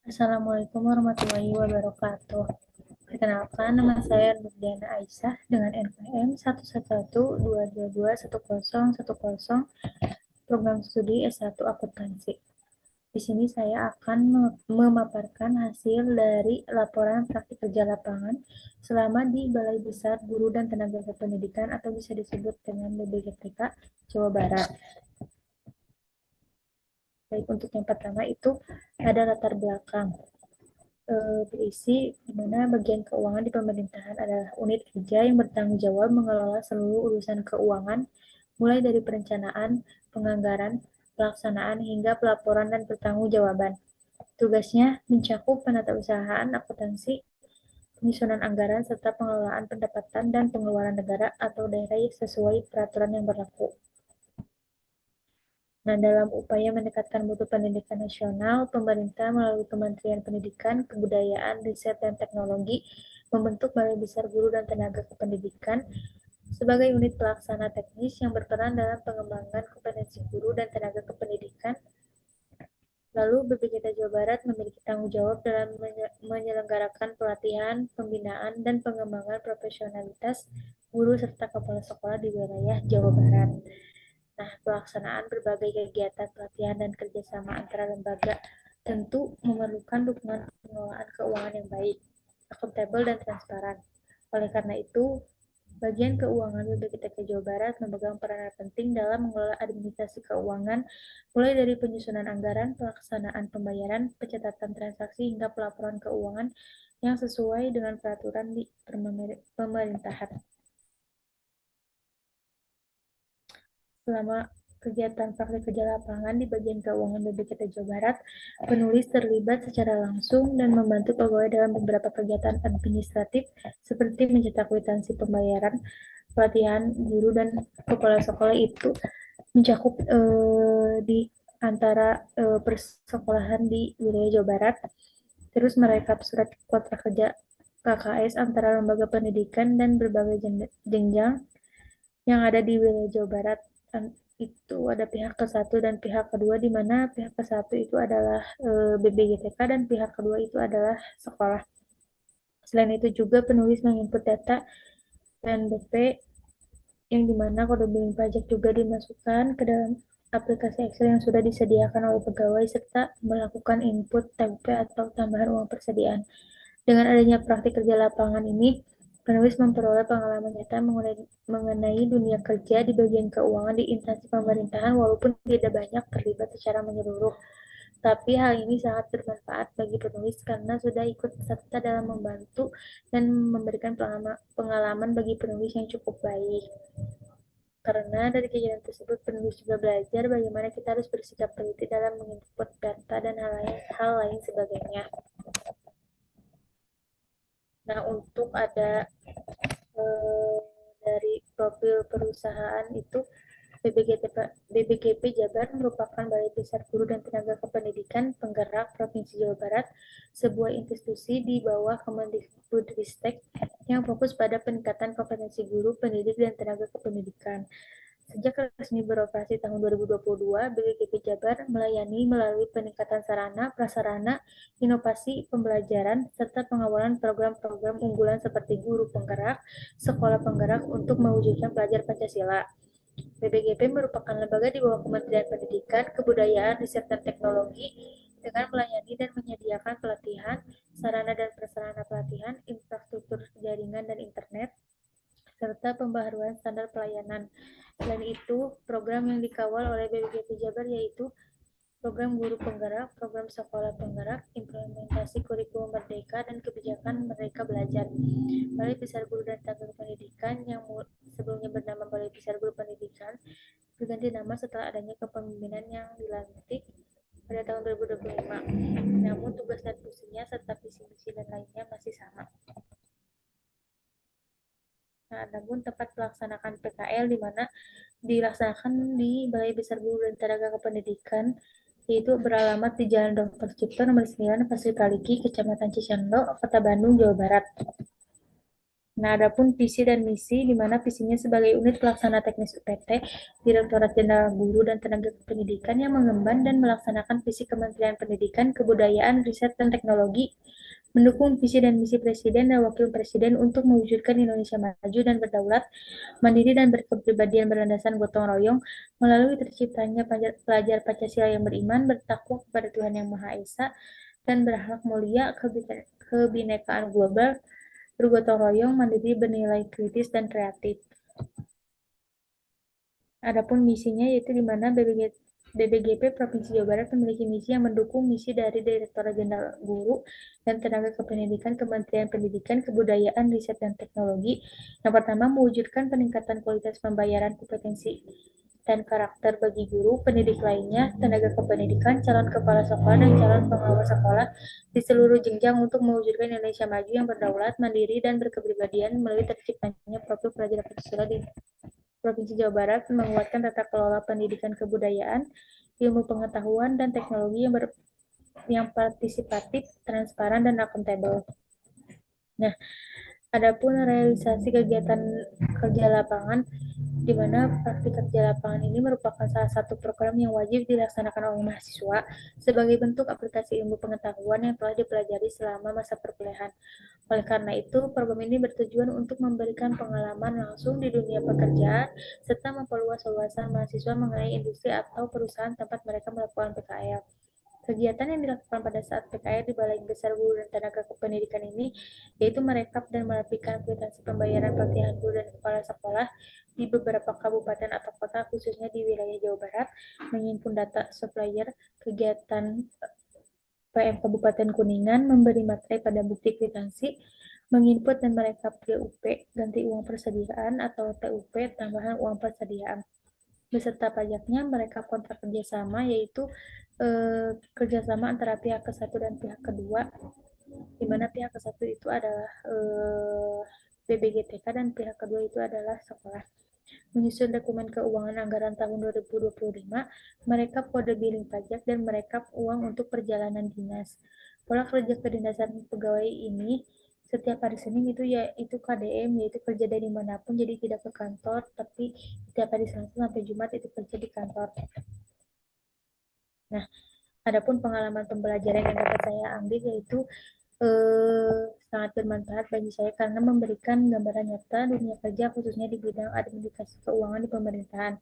Assalamualaikum warahmatullahi wabarakatuh. Perkenalkan, nama saya Nurdiana Aisyah dengan NPM 11122221010, program studi S1 Akuntansi. Di sini saya akan memaparkan hasil dari laporan praktik kerja lapangan selama di Balai Besar Guru dan Tenaga Kependidikan atau bisa disebut dengan BBGTK Jawa Barat. Baik, untuk yang pertama itu ada latar belakang. Berisi di mana bagian keuangan di pemerintahan adalah unit kerja yang bertanggung jawab mengelola seluruh urusan keuangan, mulai dari perencanaan, penganggaran, pelaksanaan, hingga pelaporan dan pertanggungjawaban. Tugasnya mencakup penatausahaan akuntansi, penyusunan anggaran, serta pengelolaan pendapatan dan pengeluaran negara atau daerah sesuai peraturan yang berlaku. Nah, dalam upaya mendekatkan mutu pendidikan nasional, pemerintah melalui Kementerian Pendidikan, Kebudayaan, Riset, dan Teknologi membentuk Balai Besar Guru dan Tenaga Kependidikan sebagai unit pelaksana teknis yang berperan dalam pengembangan kompetensi guru dan tenaga kependidikan. Lalu, BPJT Jawa Barat memiliki tanggung jawab dalam menyelenggarakan pelatihan, pembinaan, dan pengembangan profesionalitas guru serta kepala sekolah di wilayah Jawa Barat. Nah, pelaksanaan berbagai kegiatan pelatihan dan kerjasama antara lembaga tentu memerlukan dukungan pengelolaan keuangan yang baik, akuntabel, dan transparan. Oleh karena itu, bagian keuangan BPJT Jawa Barat memegang peranan penting dalam mengelola administrasi keuangan, mulai dari penyusunan anggaran, pelaksanaan pembayaran, pencatatan transaksi, hingga pelaporan keuangan yang sesuai dengan peraturan di pemerintahan. Selama kegiatan praktik kerja lapangan di bagian keuangan BPJT Jawa Barat, penulis terlibat secara langsung dan membantu pegawai dalam beberapa kegiatan administratif seperti mencetak kwitansi pembayaran, pelatihan guru dan kepala sekolah itu mencakup di antara persekolahan di wilayah Jawa Barat, terus merekap surat kontrak kerja KKS antara lembaga pendidikan dan berbagai jenjang yang ada di wilayah Jawa Barat. Itu ada pihak ke-1 dan pihak kedua, di mana pihak ke-1 itu adalah BBGTK dan pihak kedua itu adalah sekolah. Selain itu juga penulis menginput data PNBP yang dimana kode billing pajak juga dimasukkan ke dalam aplikasi Excel yang sudah disediakan oleh pegawai serta melakukan input TP atau tambahan uang persediaan. Dengan adanya praktik kerja lapangan ini, penulis memperoleh pengalaman nyata mengenai dunia kerja di bagian keuangan di instansi pemerintahan walaupun tidak banyak terlibat secara menyeluruh. Tapi hal ini sangat bermanfaat bagi penulis karena sudah ikut serta dalam membantu dan memberikan pengalaman bagi penulis yang cukup baik. Karena dari kejadian tersebut, penulis juga belajar bagaimana kita harus bersikap teliti dalam menginput data dan hal lain sebagainya. Nah, untuk ada dari profil perusahaan itu BBGP Jabar merupakan Balai Besar Guru dan Tenaga Kependidikan Penggerak Provinsi Jawa Barat, sebuah institusi di bawah Kemendikbudristek yang fokus pada peningkatan kompetensi guru, pendidik, dan tenaga kependidikan. Sejak resmi beroperasi tahun 2022, BPJP Jabar melayani melalui peningkatan sarana, prasarana, inovasi pembelajaran, serta pengawalan program-program unggulan seperti guru penggerak, sekolah penggerak untuk mewujudkan pelajar Pancasila. BPGP merupakan lembaga di bawah Kementerian Pendidikan, Kebudayaan, Riset, dan Teknologi dengan melayani dan menyediakan pelatihan, sarana dan prasarana pelatihan, infrastruktur jaringan dan internet, serta pembaharuan standar pelayanan. Selain itu, program yang dikawal oleh BPJP Jabar yaitu program guru penggerak, program sekolah penggerak, implementasi kurikulum merdeka, dan kebijakan Merdeka Belajar. Balai Besar Guru dan Tenaga Pendidikan yang sebelumnya bernama Balai Besar Guru Pendidikan berganti nama setelah adanya kepemimpinan yang dilantik pada tahun 2025. Namun tugas dan fungsinya serta visi misi dan lainnya masih sama. Nah, namun tempat melaksanakan PKL di mana dilaksanakan di Balai Besar Guru dan Tenaga Kependidikan, yaitu beralamat di Jalan Dr. Cipto nomor 9, Pasir Kaliki, Kecamatan Cicendo, Kota Bandung, Jawa Barat. Nah, adapun visi dan misi, di mana visinya sebagai unit pelaksana teknis UPT, Direktorat Jenderal Guru dan Tenaga Pendidikan yang mengemban dan melaksanakan visi Kementerian Pendidikan, Kebudayaan, Riset, dan Teknologi, mendukung visi dan misi Presiden dan Wakil Presiden untuk mewujudkan Indonesia maju dan berdaulat, mandiri dan berkepribadian berlandaskan gotong royong, melalui terciptanya pelajar Pancasila yang beriman, bertakwa kepada Tuhan Yang Maha Esa, dan berakhlak mulia, kebinekaan global, bergotong royong, mandiri, bernilai kritis, dan kreatif. Adapun misinya yaitu di mana BBGP Provinsi Jawa Barat memiliki misi yang mendukung misi dari Direktorat Jenderal Guru dan Tenaga Kependidikan Kementerian Pendidikan, Kebudayaan, Riset, dan Teknologi. Yang pertama, mewujudkan peningkatan kualitas pembayaran kompetensi dan karakter bagi guru, pendidik lainnya, tenaga kependidikan, calon kepala sekolah, dan calon pengawas sekolah di seluruh jenjang untuk mewujudkan Indonesia maju yang berdaulat, mandiri, dan berkepribadian melalui terciptanya profil pelajar Pancasila di Provinsi Jawa Barat, menguatkan tata kelola pendidikan kebudayaan, ilmu pengetahuan, dan teknologi yang partisipatif, transparan, dan akuntabel. Nah, adapun realisasi kegiatan kerja lapangan, di mana praktik kerja lapangan ini merupakan salah satu program yang wajib dilaksanakan oleh mahasiswa sebagai bentuk aplikasi ilmu pengetahuan yang telah dipelajari selama masa perkuliahan. Oleh karena itu, program ini bertujuan untuk memberikan pengalaman langsung di dunia pekerjaan serta memperluas wawasan mahasiswa mengenai industri atau perusahaan tempat mereka melakukan PKL. Kegiatan yang dilakukan pada saat PKR di Balai Besar Guru dan Tenaga Kependidikan ini yaitu merekap dan merapikan kwitansi pembayaran pelatihan guru dan kepala sekolah di beberapa kabupaten atau kota khususnya di wilayah Jawa Barat, menghimpun data supplier kegiatan PM Kabupaten Kuningan, memberi materai pada bukti kwitansi, menginput dan merekap GUP ganti uang persediaan atau TUP tambahan uang persediaan. Beserta pajaknya mereka kontrak kerjasama yaitu kerjasama antara pihak ke satu dan pihak kedua, di mana pihak ke satu itu adalah BBGTK dan pihak kedua itu adalah sekolah. Menyusun dokumen keuangan anggaran tahun 2025, mereka kode billing pajak, dan mereka uang untuk perjalanan dinas. Pola kerja kedinasan pegawai ini setiap hari Senin itu yaitu KDM, yaitu kerja dari manapun, jadi tidak ke kantor, tapi setiap hari Selasa sampai Jumat itu kerja di kantor. Nah, adapun pengalaman pembelajaran yang dapat saya ambil yaitu sangat bermanfaat bagi saya karena memberikan gambaran nyata dunia kerja khususnya di bidang administrasi keuangan di pemerintahan.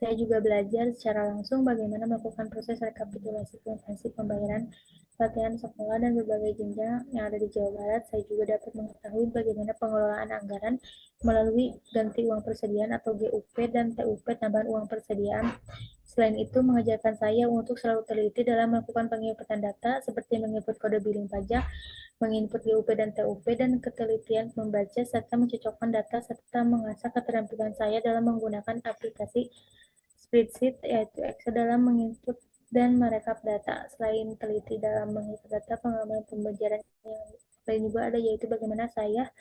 Saya juga belajar secara langsung bagaimana melakukan proses rekapitulasi transaksi pembayaran pelatihan sekolah dan berbagai jenjang yang ada di Jawa Barat. Saya juga dapat mengetahui bagaimana pengelolaan anggaran melalui ganti uang persediaan atau GUP dan TUP tambahan uang persediaan. Selain itu, mengajarkan saya untuk selalu teliti dalam melakukan penginputan data seperti menginput kode billing pajak, menginput GUP dan TUP, dan ketelitian membaca serta mencocokkan data serta mengasah keterampilan saya dalam menggunakan aplikasi spreadsheet yaitu Excel dalam menginput dan merekap data. Selain teliti dalam menginput data, pengalaman pembelajaran yang lain juga ada yaitu bagaimana saya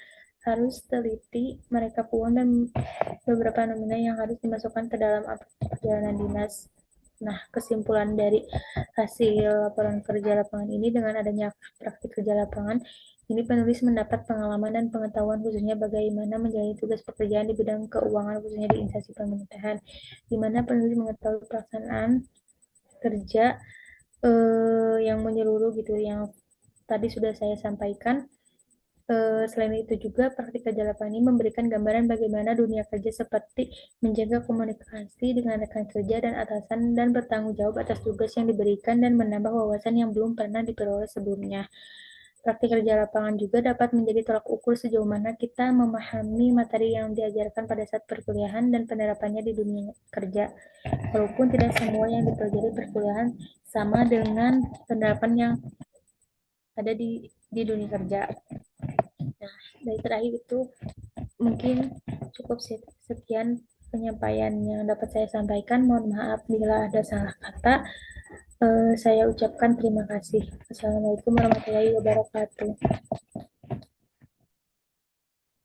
harus teliti merekap uang dan beberapa nominal yang harus dimasukkan ke dalam perjalanan dinas. Nah, kesimpulan dari hasil laporan kerja lapangan ini dengan adanya praktik kerja lapangan, ini penulis mendapat pengalaman dan pengetahuan khususnya bagaimana menjalani tugas pekerjaan di bidang keuangan khususnya di instansi pemerintahan, di mana penulis mengetahui pelaksanaan kerja yang menyeluruh gitu, yang tadi sudah saya sampaikan. Selain itu juga praktik kerja lapangan ini memberikan gambaran bagaimana dunia kerja seperti menjaga komunikasi dengan rekan kerja dan atasan dan bertanggung jawab atas tugas yang diberikan dan menambah wawasan yang belum pernah diperoleh sebelumnya. Praktik kerja lapangan juga dapat menjadi tolak ukur sejauh mana kita memahami materi yang diajarkan pada saat perkuliahan dan penerapannya di dunia kerja. Walaupun tidak semua yang dipelajari perkuliahan sama dengan penerapan yang ada di dunia kerja. Nah, dari terakhir itu mungkin cukup sekian penyampaian yang dapat saya sampaikan. Mohon maaf bila ada salah kata. Saya ucapkan terima kasih. Assalamualaikum warahmatullahi wabarakatuh.